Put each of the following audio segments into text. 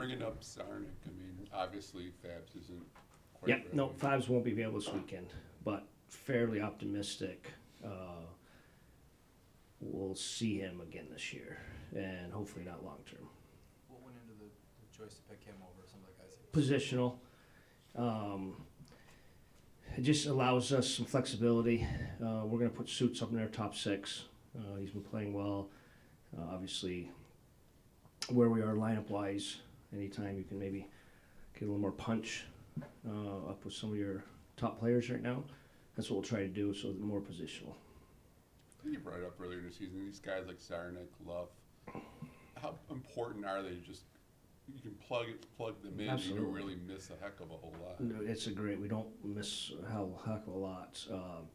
bringing up Sarnik, I mean, obviously Fabs isn't quite Yep, ready. no, Fabs won't be available this weekend, but fairly optimistic. We'll see him again this year, and hopefully not long term. What went into the choice to pick him over some of the guys? Positional. It just allows us some flexibility. We're going to put Suits up in our top six. He's been playing well. Obviously, where we are lineup wise, anytime you can maybe get a little more punch up with some of your top players right now, that's what we'll try to do. So more positional. You brought it up earlier this season, these guys like Sarnik, Luff, how important are they? Just, you can plug them in, Absolutely. you don't really miss a heck of a whole lot. No, it's a great. We don't miss a heck of a lot.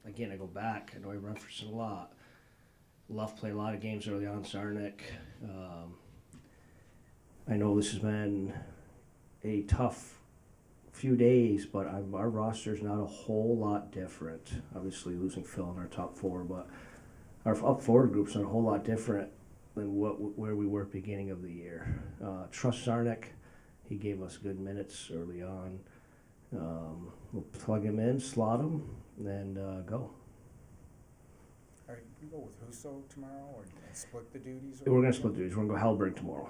Again, I go back. I know I reference it a lot. Luff played a lot of games early on. Sarnik. I know this has been a tough few days, but our roster's not a whole lot different. Obviously, losing Phil in our top four, but our up forward group's not a whole lot different than where we were at the beginning of the year. Trust Sarnik. He gave us good minutes early on. We'll plug him in, slot him, and go. All right, you go with Husso tomorrow, or split the duties? We're going to split duties. We're going to go Hellberg tomorrow.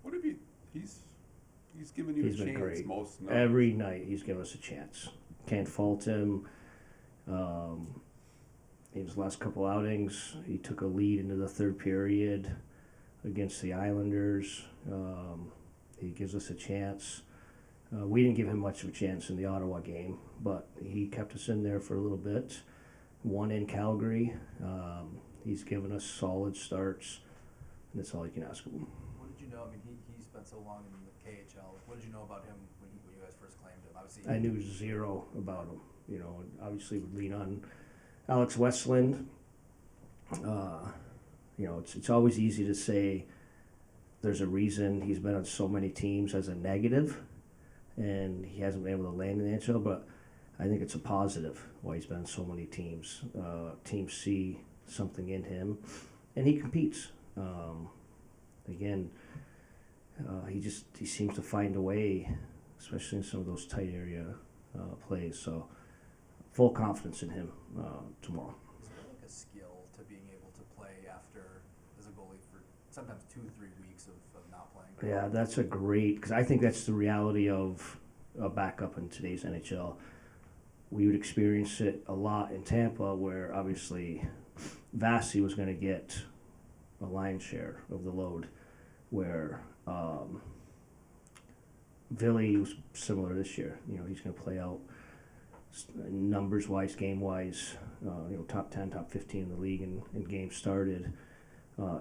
What have you, he's given you He's a been chance great. most nights. Every night he's given us a chance. Can't fault him. In his last couple outings, he took a lead into the third period against the Islanders. He gives us a chance. We didn't give him much of a chance in the Ottawa game, but he kept us in there for a little bit. One in Calgary. He's given us solid starts, and that's all you can ask of him. What did you know? I mean, he spent so long in the KHL. What did you know about him when you guys first claimed him? Obviously, I knew zero about him. You know, obviously would lean on Alex Westland. You know, it's always easy to say there's a reason he's been on so many teams as a negative, and he hasn't been able to land in the NHL, but I think it's a positive why he's been on so many teams. Teams see something in him, and he competes. Again, he seems to find a way, especially in some of those tight area plays. So full confidence in him tomorrow. is there like a skill to being able to play after as a goalie for sometimes 2-3 weeks of not playing? Yeah, that's a great, because I think that's the reality of a backup in today's NHL. We would experience it a lot in Tampa, where obviously Vasi was going to get a lion's share of the load, where Villy was similar this year. You know, he's going to play out numbers-wise, game-wise, you know, top 10, top 15 in the league in games started.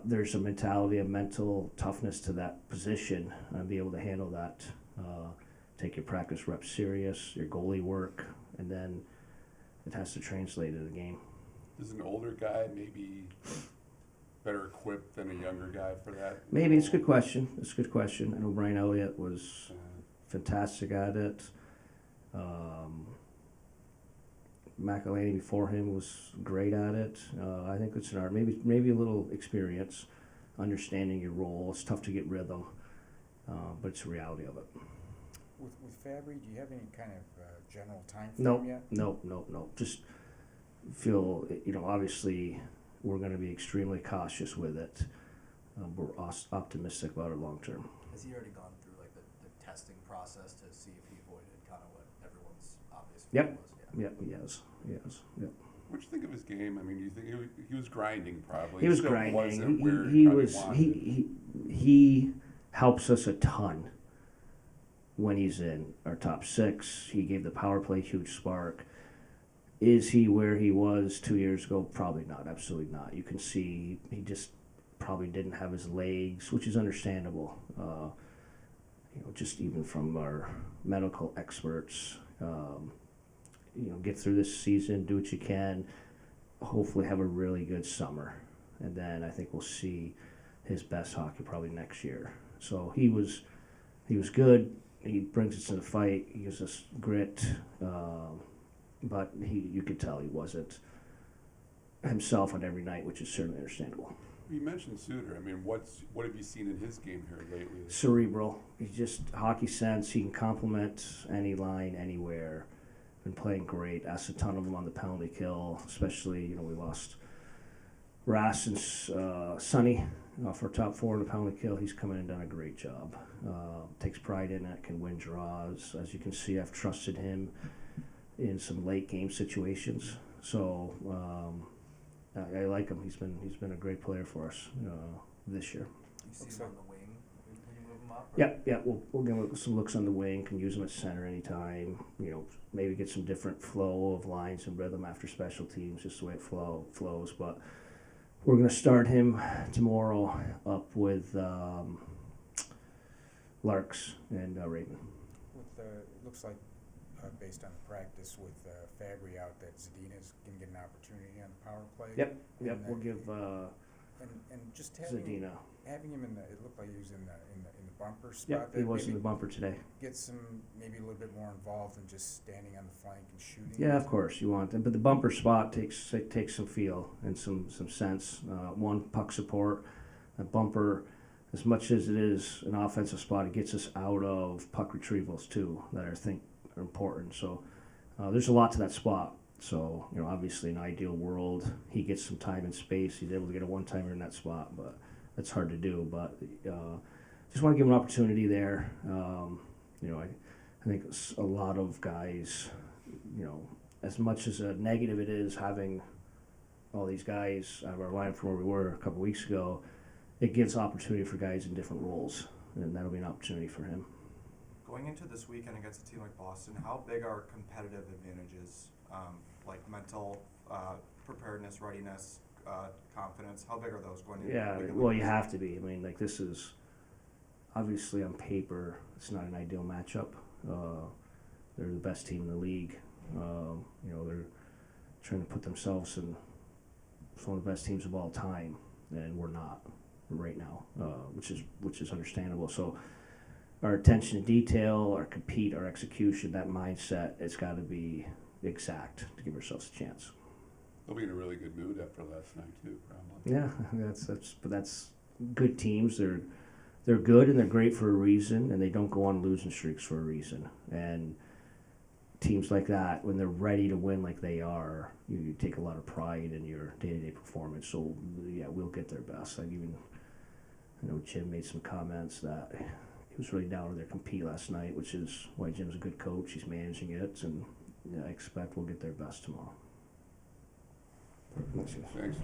There's a mentality, a mental toughness to that position, and be able to handle that. Take your practice reps serious, your goalie work, and then it has to translate into the game. Is an older guy maybe better equipped than a younger guy for that? Maybe. It's a good question. It's a good question. I know Brian Elliott was fantastic at it. McElhaney before him was great at it. I think it's an art. Maybe a little experience, understanding your role. It's tough to get rhythm, but it's the reality of it. With Fabry, do you have any kind of general time frame yet? No. Just feel, you know, obviously we're going to be extremely cautious with it. We're optimistic about it long term. Has he already gone through like the testing process to see if he avoided kind of what everyone's obvious fear Yep. was? Yep, he has. Yep. What'd you think of his game? I mean, do you think he was grinding probably? He was Still grinding. wasn't where He probably was. wanted. He helps us a ton when he's in our top six. He gave the power play a huge spark. Is he where he was 2 years ago? Probably not. Absolutely not. You can see he just probably didn't have his legs, which is understandable. You know, just even from our medical experts. You know, get through this season, do what you can, hopefully have a really good summer. And then I think we'll see his best hockey probably next year. So he was good. He brings us in the fight. He gives us grit. But you could tell he wasn't himself on every night, which is certainly understandable. You mentioned Suter. I mean, what have you seen in his game here lately? Cerebral. He's just hockey sense. He can complement any line, anywhere. Been playing great. Asked a ton of them on the penalty kill, especially, we lost Rass and Sonny for top 4 in the penalty kill. He's come in and done a great job. Takes pride in it, can win draws. As you can see, I've trusted him in some late game situations. So I like him. He's been a great player for us this year. You see him on the wing when you move him up? Yeah. We'll give him some looks on the wing. Can use him at center anytime. Maybe get some different flow of lines and rhythm after special teams, just the way it flows. But we're gonna start him tomorrow up with Larks and Raven. It looks like, based on the practice with Fabry out, that Zadina's going to get an opportunity on the power play. Yep. And We'll give and just having Zadina. him in it looked like he was in the bumper spot. Yep, he was in the bumper today. Get some maybe a little bit more involved than just standing on the flank and shooting. Yeah, of course you want them, but the bumper spot takes some feel and some sense. One, puck support. A bumper, as much as it is an offensive spot, it gets us out of puck retrievals too, that I think are important. So there's a lot to that spot. So obviously, in an ideal world, he gets some time and space. He's able to get a one-timer in that spot, but that's hard to do. But just want to give him an opportunity there. I think a lot of guys, as much as a negative it is having all these guys out of our line from where we were a couple weeks ago, it gives opportunity for guys in different roles, and that'll be an opportunity for him. Going into this weekend against a team like Boston, how big are competitive advantages, like mental preparedness, readiness, confidence? How big are those going into? Yeah, well, you have to be. I mean, this is obviously on paper, it's not an ideal matchup. They're the best team in the league. They're trying to put themselves in one of the best teams of all time, and we're not right now, which is understandable. So our attention to detail, our compete, our execution, that mindset, it's got to be exact to give ourselves a chance. They'll be in a really good mood after last night too, probably. Yeah, that's good teams. They're good and they're great for a reason, and they don't go on losing streaks for a reason. And teams like that, when they're ready to win like they are, you take a lot of pride in your day-to-day performance. So yeah, we'll get their best. I know Jim made some comments that he was really down to their compete last night, which is why Jim's a good coach. He's managing it, and I expect we'll get their best tomorrow. Thanks.